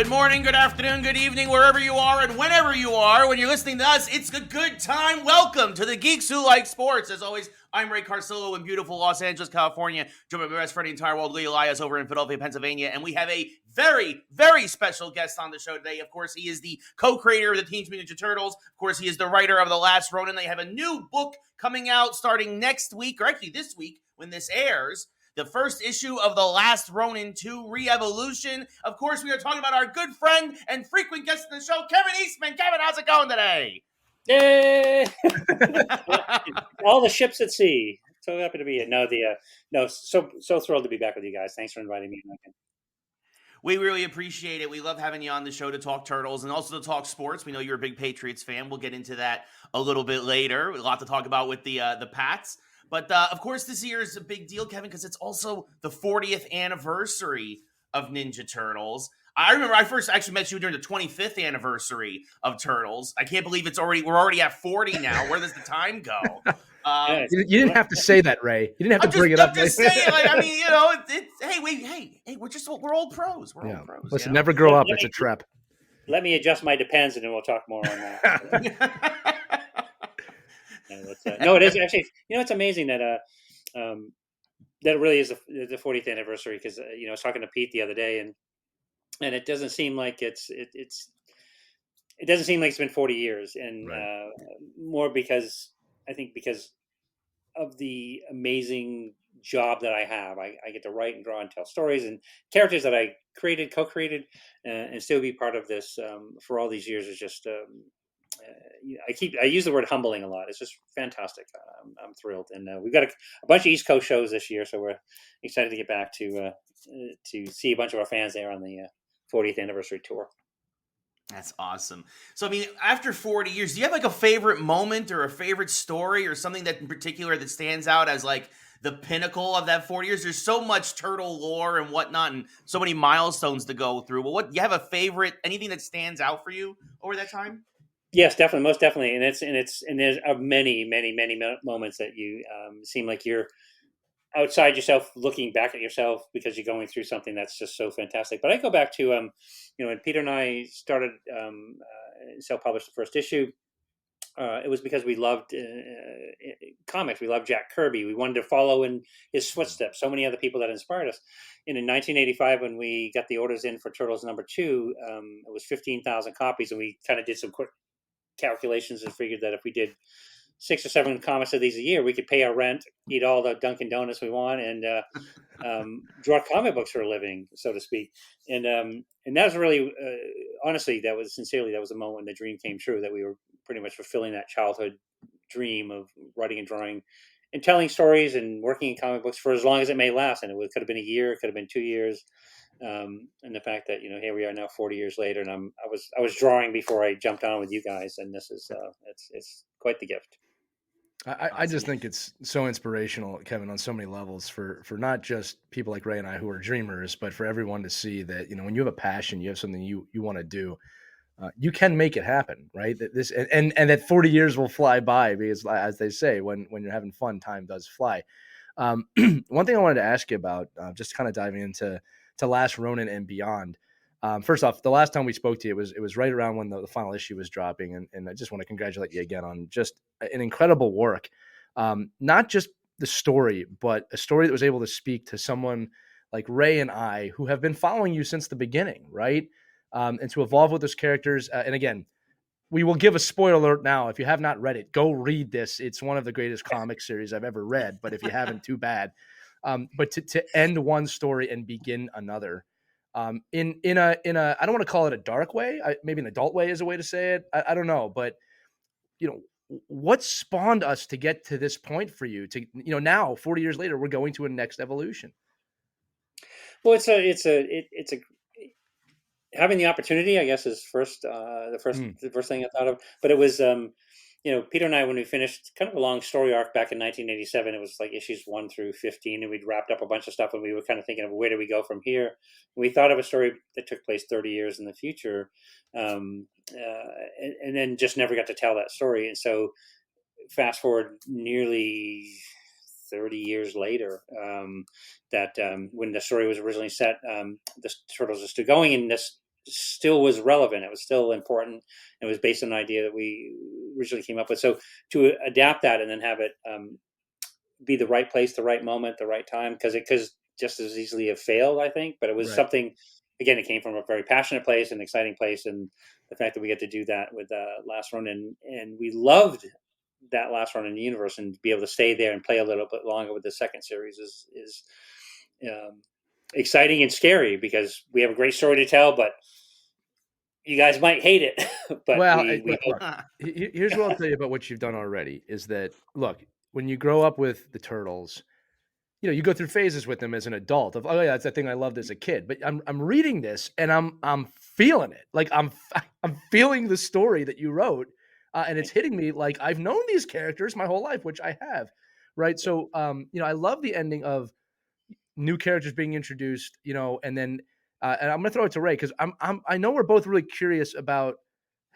Good morning, good afternoon, good evening, wherever you are and whenever you are. When you're listening to us, it's a good time. Welcome to the Geeks Who Like Sports. As always, I'm Ray Carcillo in beautiful Los Angeles, California. Joined by my best friend in the entire world, Lee Elias, over in Philadelphia, Pennsylvania. And we have a very, very special guest on the show today. Of course, he is the co-creator of the Teenage Mutant Ninja Turtles. Of course, he is the writer of The Last Ronin. They have a new book coming out starting next week, or actually this week when this airs. The first issue of The Last Ronin 2 Re-Evolution. Of course, we are talking about our good friend and frequent guest on the show, Kevin Eastman. Kevin, how's it going today? Yay! All the ships at sea. So happy to be here. So thrilled to be back with you guys. Thanks for inviting me again. We really appreciate it. We love having you on the show to talk Turtles and also to talk sports. We know you're a big Patriots fan. We'll get into that a little bit later. A lot to talk about with the Pats. But, of course, this year is a big deal, Kevin, because it's also the 40th anniversary of Ninja Turtles. I remember I first actually met you during the 25th anniversary of Turtles. I can't believe we're already at 40 now. Where does the time go? You didn't have to say that, Ray. You didn't have to bring it up. I'm just saying, we're old pros. We're old pros. Listen, never grow up. It's a trap. Let me adjust my depends, and then we'll talk more on that. No, it is actually. It's amazing that that really is the 40th anniversary because I was talking to Pete the other day, and it doesn't seem like it doesn't seem like it's been 40 years, and right. More because of the amazing job that I have. I get to write and draw and tell stories and characters that I co-created, and still be part of this for all these years is just. I use the word humbling a lot. It's just fantastic. I'm thrilled, and we've got a bunch of East Coast shows this year, so we're excited to get back to see a bunch of our fans there on the 40th anniversary tour. That's awesome. So, after 40 years, do you have like a favorite moment or a favorite story or something that in particular that stands out as like the pinnacle of that 40 years? There's so much turtle lore and whatnot and so many milestones to go through. But do you have a favorite, anything that stands out for you over that time? Yes, definitely, most definitely, and there's many moments that you seem like you're outside yourself, looking back at yourself because you're going through something that's just so fantastic. But I go back to when Peter and I started self-published the first issue. It was because we loved comics. We loved Jack Kirby. We wanted to follow in his footsteps. So many other people that inspired us. And in 1985, when we got the orders in for Turtles #2, it was 15,000 copies, and we kind of did some quick calculations and figured that if we did 6 or 7 comics of these a year, we could pay our rent, eat all the Dunkin' Donuts we want, and draw comic books for a living, so to speak. And that was really, honestly, that was a moment when the dream came true, that we were pretty much fulfilling that childhood dream of writing and drawing and telling stories and working in comic books for as long as it may last. And it could have been a year, it could have been 2 years. And the fact that here we are now 40 years later, and I was drawing before I jumped on with you guys, and this is it's quite the gift. I just think it's so inspirational, Kevin, on so many levels for not just people like Ray and I who are dreamers, but for everyone to see that when you have a passion, you have something you want to do, you can make it happen, right? That this and that 40 years will fly by because, as they say, when you're having fun, time does fly. One thing I wanted to ask you about, just kind of diving into Last Ronin and beyond. First off, the last time we spoke to you, it was right around when the final issue was dropping, and I just want to congratulate you again on just an incredible work. Not just the story, but a story that was able to speak to someone like Ray and I, who have been following you since the beginning, right? And to evolve with those characters. And again, we will give a spoiler alert now. If you have not read it, go read this. It's one of the greatest comic series I've ever read, but if you haven't, too bad. But to end one story and begin another, in a I don't want to call it a dark way. Maybe an adult way is a way to say it. I don't know, but what spawned us to get to this point for you? To now 40 years later, we're going to a next evolution. Well, it's a having the opportunity, I guess, is the first thing I thought of. But it was Peter and I, when we finished kind of a long story arc back in 1987, it was like issues 1 through 15, and we'd wrapped up a bunch of stuff, and we were kind of thinking of where do we go from here. We thought of a story that took place 30 years in the future, and then just never got to tell that story. And so fast forward nearly 30 years later, when the story was originally set, the Turtles are still going, and this still was relevant. It was still important. It was based on an idea that we originally came up with. So to adapt that and then have it be the right place, the right moment, the right time, because it could just as easily have failed, I think. But it was something. Again, it came from a very passionate place, an exciting place, and the fact that we get to do that with Last Ronin, and we loved that Last Ronin in the universe, and to be able to stay there and play a little bit longer with the second series is exciting and scary, because we have a great story to tell, but you guys might hate it. But Well, hope. here's what I'll tell you about what you've done already is that, look, when you grow up with the Turtles, you go through phases with them as an adult of, oh yeah, that's the thing I loved as a kid. But I'm reading this and I'm feeling it. Like I'm feeling the story that you wrote, and it's hitting me like I've known these characters my whole life, which I have, right? So I love the ending of new characters being introduced, and then and I'm gonna throw it to Ray because I know we're both really curious about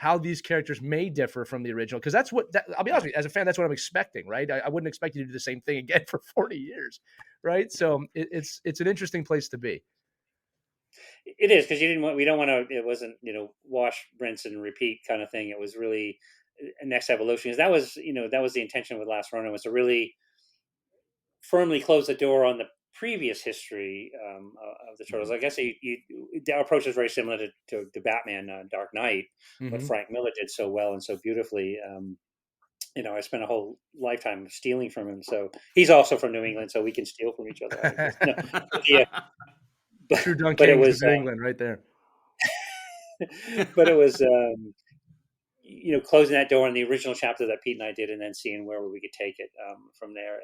how these characters may differ from the original, because I'll be honest with you, as a fan, that's what I'm expecting, right? I wouldn't expect you to do the same thing again for 40 years, right? So it's an interesting place to be. It is, because we don't want to. It wasn't wash, rinse, and repeat kind of thing. It was really a next evolution. Because that was the intention with Last Ronin, was to really firmly close the door on the previous history of the Turtles. I guess our approach is very similar to Batman Dark Knight, what Frank Miller did so well and so beautifully. I spent a whole lifetime stealing from him. So he's also from New England, so we can steal from each other. True Dunk Kings of England right there. But it was closing that door on the original chapter that Pete and I did, and then seeing where we could take it from there.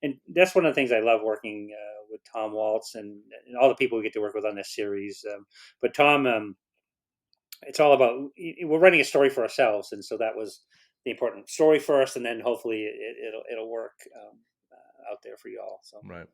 And that's one of the things I love working with Tom Waltz and all the people we get to work with on this series. But Tom, it's all about, we're writing a story for ourselves, and so that was the important story first, and then hopefully it'll work out there for y'all. So right.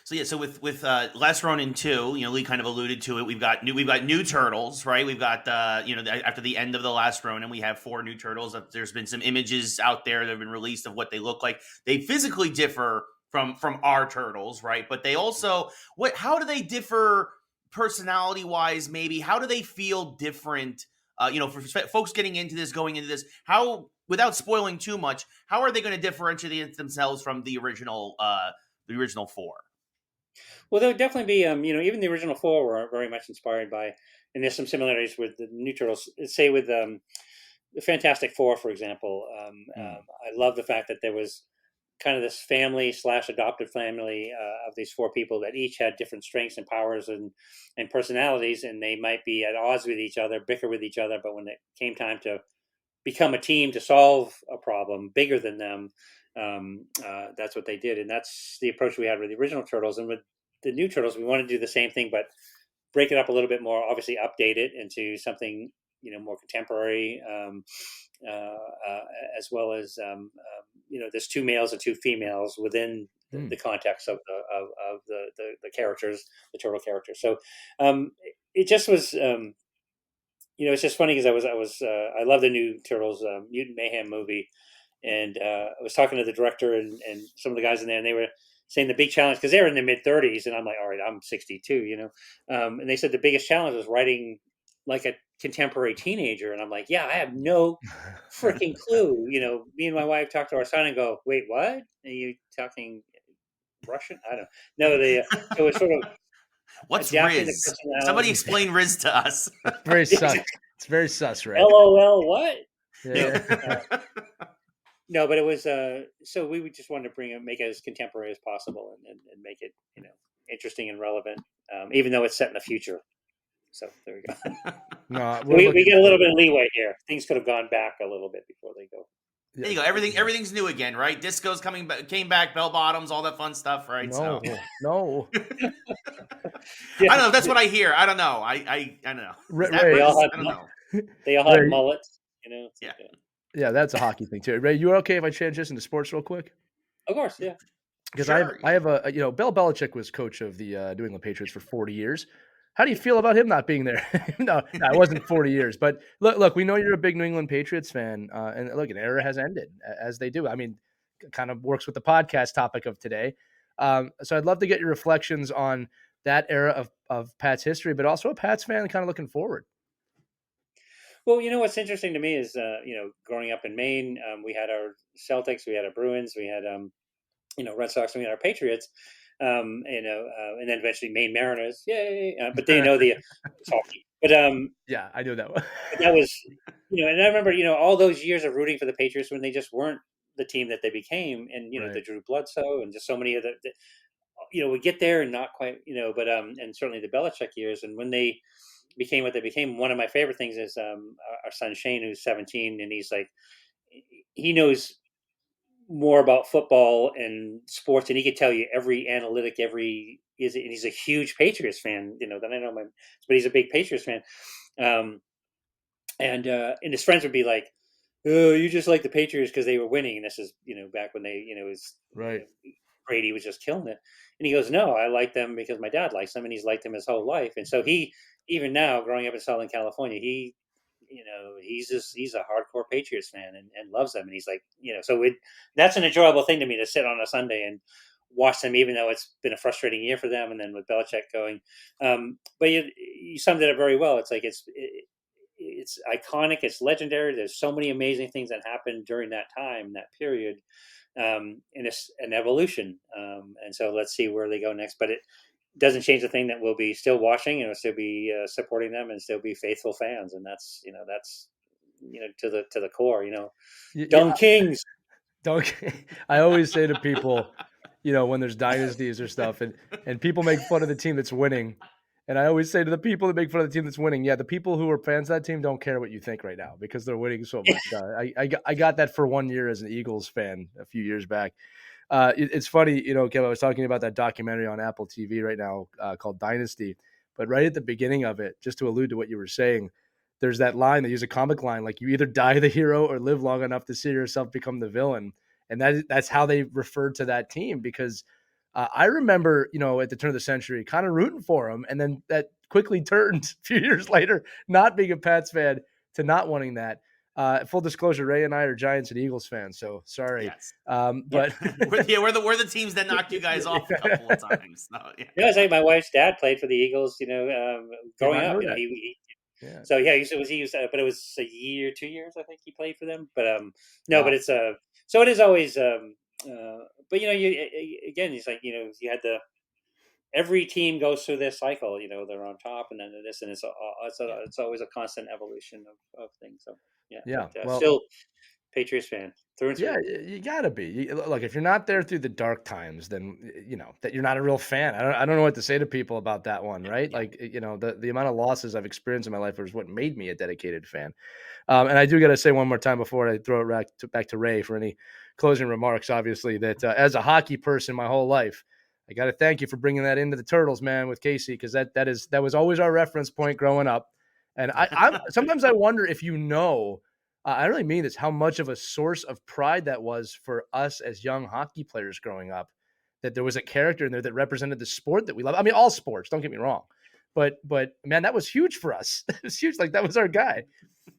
So with Last Ronin 2, Lee kind of alluded to it. We've got new turtles, right? We've got after the end of the Last Ronin, we have 4 new turtles. There's been some images out there that have been released of what they look like. They physically differ from our turtles, right? But they also how do they differ personality wise? Maybe how do they feel different? For folks going into this, how, without spoiling too much, how are they going to differentiate themselves from the original 4? Well, there would definitely be, even the original 4 were very much inspired by, and there's some similarities with the new Turtles. Say with the Fantastic Four, for example. I love the fact that there was kind of this family / adopted family of these 4 people that each had different strengths and powers and personalities, and they might be at odds with each other, bicker with each other, but when it came time to become a team to solve a problem bigger than them, that's what they did. And that's the approach we had with the original Turtles. And with the new Turtles, we want to do the same thing, but break it up a little bit more, obviously update it into something, more contemporary, as well as, there's 2 males and 2 females within the context of the characters, the turtle characters. So it just was, it's just funny because I love the new Turtles Mutant Mayhem movie. And I was talking to the director and some of the guys in there, and they were saying the big challenge, because they're in their mid-30s, and I'm like, all right, I'm 62, and they said the biggest challenge was writing like a contemporary teenager, and I'm like, yeah, I have no freaking clue. Me and my wife talk to our son and go, wait, what? Are you talking Russian? I don't know. So it's sort of what's Riz? Somebody explain Riz to us. Very sus. It's very sus, right? LOL, what? Yeah. No, but it was so we would just want to make it as contemporary as possible and make it interesting and relevant, even though it's set in the future. So there we go. No, we get a little bit of leeway here. Things could have gone back a little bit before they go. There you go. Everything's new again, right? Disco's came back, bell bottoms, all that fun stuff, right? No. I don't know. That's what I hear. I don't know. I don't know. Ray, they all have mullets, Yeah. Yeah, that's a hockey thing too. Ray, you okay if I transition to sports real quick? Of course, yeah. Because I have a Bill Belichick was coach of the New England Patriots for 40 years. How do you feel about him not being there? No, it wasn't 40 years. But look, we know you're a big New England Patriots fan, and look, an era has ended, as they do. I mean, it kind of works with the podcast topic of today. So I'd love to get your reflections on that era of Pat's history, but also a Pats fan kind of looking forward. Well, what's interesting to me is, growing up in Maine, we had our Celtics, we had our Bruins, we had, Red Sox, and we had our Patriots, and then eventually Maine Mariners, yay! But they know the it's hockey. But Yeah, I knew that one. but that was, and I remember, all those years of rooting for the Patriots when they just weren't the team that they became, and the Right. Drew Bledsoe and just so many of we get there and not quite, but and certainly the Belichick years, and when they became what they became. One of my favorite things is our son Shane, who's 17, and he's like, he knows more about football and sports, and he could tell you every analytic, and he's a huge Patriots fan, than I know but he's a big Patriots fan, and his friends would be like, "Oh, you just like the Patriots because they were winning." And this is back when they was Right. Brady was just killing it, and he goes, "No, I like them because my dad likes them, and he's liked them his whole life." And so he, even now, growing up in Southern California, he's a hardcore Patriots fan and loves them, and he's like, that's an enjoyable thing to me to sit on a Sunday and watch them, even though it's been a frustrating year for them, and then with Belichick going. But you summed it up very well. It's like it's iconic, it's legendary. There's so many amazing things that happened during that time, that period, and it's an evolution. And so let's see where they go next. But it doesn't change the thing that we'll be still watching, and we'll still be supporting them, and still be faithful fans. And that's to the core. Dumb Yeah, Kings. don't. I always say to people, when there's dynasties or stuff, and people make fun of the team that's winning. And I always say to the people that make fun of the team that's winning, yeah, the people who are fans of that team don't care what you think right now because they're winning so much. I got that for 1 year as an Eagles fan a few years back. It's funny, Kev, I was talking about that documentary on Apple TV right now called Dynasty, but right at the beginning of it, just to allude to what you were saying, there's that line, they use a comic line, like you either die the hero or live long enough to see yourself become the villain. And that's how they referred to that team because I remember, at the turn of the century, kind of rooting for him, and then that quickly turned a few years later, not being a Pats fan to not wanting that. Full disclosure, Ray and I are Giants and Eagles fans, so sorry. Yes. But we're the teams that knocked you guys off a couple of times. So, yeah. I was like, my wife's dad played for the Eagles. Growing up, Yeah. So yeah, he was, but it was a year, 2 years, I think he played for them. But no, Wow. but it's so it is always but again, it's like you had every team goes through this cycle. They're on top, and then this, and it's always a constant evolution of things. So Yeah. but, Well, still Patriots fan through and through. yeah, you gotta be. Look, if you're not there through the dark times, then that you're not a real fan. I don't know what to say to people about that one, right? Yeah. Like the amount of losses I've experienced in my life was what made me a dedicated fan. And I do got to say one more time before I throw it back to Ray for any closing remarks. Obviously, that as a hockey person my whole life, I got to thank you for bringing that into the Turtles, man, with Casey, because that was always our reference point growing up. And I'm sometimes I wonder if I really mean this, how much of a source of pride that was for us as young hockey players growing up, that there was a character in there that represented the sport that we love. I mean, all sports, don't get me wrong. But man, that was huge for us. It was huge. Like that was our guy.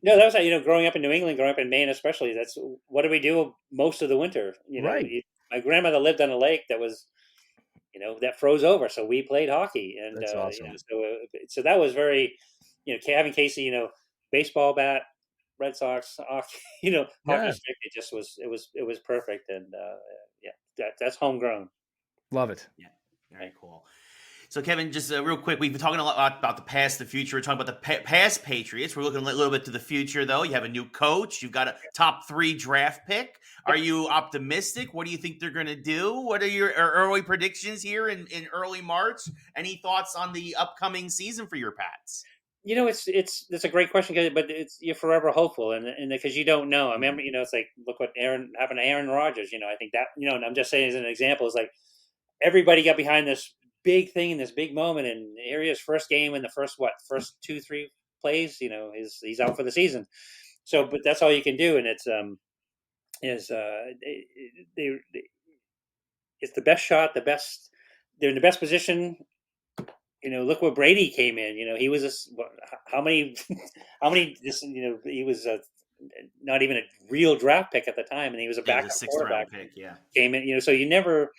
No, that was growing up in New England, growing up in Maine, especially. That's what do we do most of the winter? Right. My grandmother lived on a lake that was, that froze over, so we played hockey, and That's awesome. so that was very, having Casey, baseball bat, Red Sox, hockey, hockey Yeah. stick. It was perfect, and that's homegrown. Love it. Yeah, very cool. So, Kevin, just real quick, we've been talking a lot about the past, the future. We're talking about the past Patriots. We're looking a little bit to the future, though. You have a new coach. You've got a top 3 draft pick. Are you optimistic? What do you think they're going to do? What are your early predictions here in early March? Any thoughts on the upcoming season for your Pats? It's a great question, but you're forever hopeful, and because you don't know. I remember, it's like look what happened to Aaron Rodgers. I think that, and I'm just saying as an example, it's like everybody got behind this big thing in this big moment, and here he is, first game in the first 2-3 plays, he's out for the season. So, but that's all you can do, and it's it's the best shot, they're in the best position. Look where Brady came in. He was how many he was not even a real draft pick at the time, and he was a backup sixth quarterback. round pick, yeah. Came in, so you never.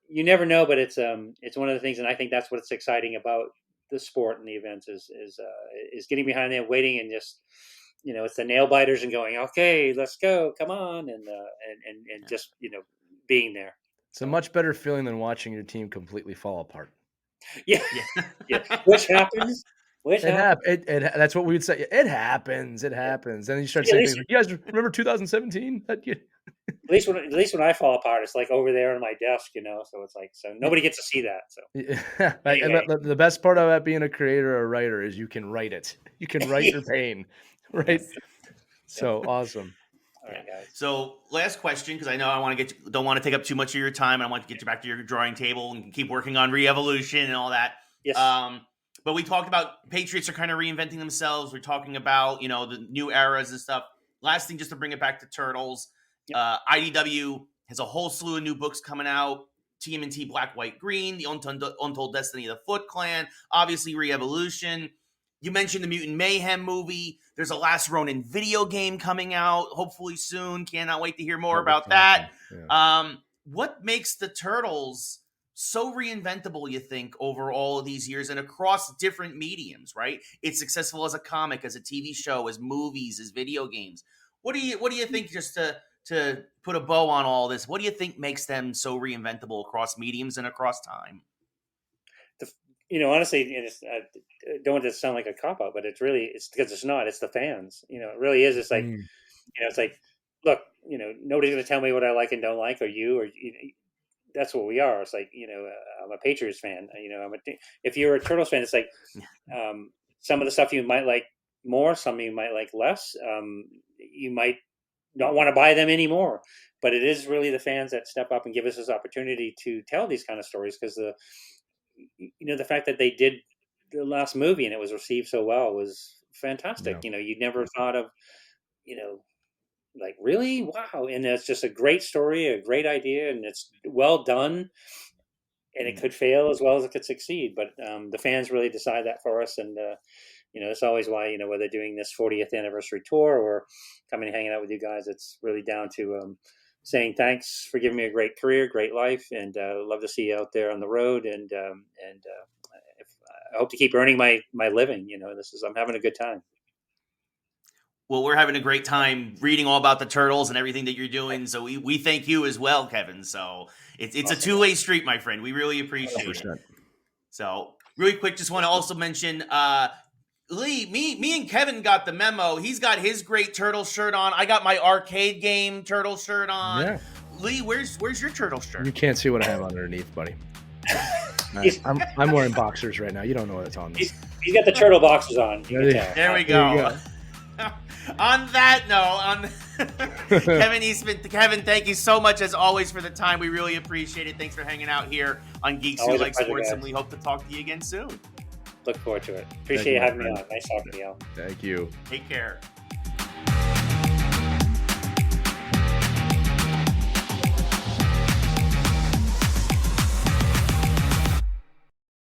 you never know, but it's one of the things, and I think that's what's exciting about the sport and the events is getting behind there, waiting, and just it's the nail biters and going, okay, let's go, come on, and just being there. It's a much better feeling than watching your team completely fall apart. Yeah, yeah. Which happens. That's what we would say. It happens. Then you start saying things like, "You guys remember 2017?" At least when I fall apart, it's like over there on my desk, So it's like nobody gets to see that. So yeah. Anyway. And the best part about being a creator or a writer is you can write it. You can write your pain, right? So awesome. All right, guys. So last question, because I know I don't want to take up too much of your time, and I want to get you back to your drawing table and keep working on re-evolution and all that. Yes. But we talked about Patriots are kind of reinventing themselves. We're talking about the new eras and stuff. Last thing, just to bring it back to Turtles, IDW has a whole slew of new books coming out. TMNT Black, White, Green, The Untold Destiny of the Foot Clan, obviously re-evolution. You mentioned the Mutant Mayhem movie. There's a Last Ronin video game coming out, hopefully soon. Cannot wait to hear more about that. Yeah. What makes the Turtles so reinventable, you think, over all of these years and across different mediums, right? It's successful as a comic, as a TV show, as movies, as video games. What do you think, just to put a bow on all this, what do you think makes them so reinventable across mediums and across time? Honestly, and I don't want it to sound like a cop-out, but it's because it's not. It's the fans. It really is. It's like, it's like, look, nobody's going to tell me what I like and don't like, or that's what we are. It's like, I'm a Patriots fan. If you're a Turtles fan, it's like some of the stuff you might like more, some you might like less. You might not want to buy them anymore, but it is really the fans that step up and give us this opportunity to tell these kind of stories, because the fact that they did the last movie and it was received so well was fantastic. Yeah. You never thought of, like, really? Wow. And it's just a great story, a great idea, and it's well done, and it could fail as well as it could succeed. But the fans really decide that for us. And, it's always why, whether doing this 40th anniversary tour or coming and hanging out with you guys, it's really down to saying thanks for giving me a great career, great life, and love to see you out there on the road. And I hope to keep earning my living. I'm having a good time. Well, we're having a great time reading all about the Turtles and everything that you're doing. So we thank you as well, Kevin. So it's awesome. A two-way street, my friend. We really appreciate 100%. It. So really quick, just want to also mention, Lee, me and Kevin got the memo. He's got his great Turtle shirt on. I got my arcade game Turtle shirt on. Yeah. Lee, where's your Turtle shirt? You can't see what I have underneath, buddy. I'm wearing boxers right now. You don't know what's on this. He's got the Turtle boxers on. There we go. On that note, Kevin Eastman, Kevin, thank you so much as always for the time. We really appreciate it. Thanks for hanging out here on Geeks Who Like Sports, and we hope to talk to you again soon. Look forward to it. Appreciate you having me on. Nice talking to you. Thank you. Take care.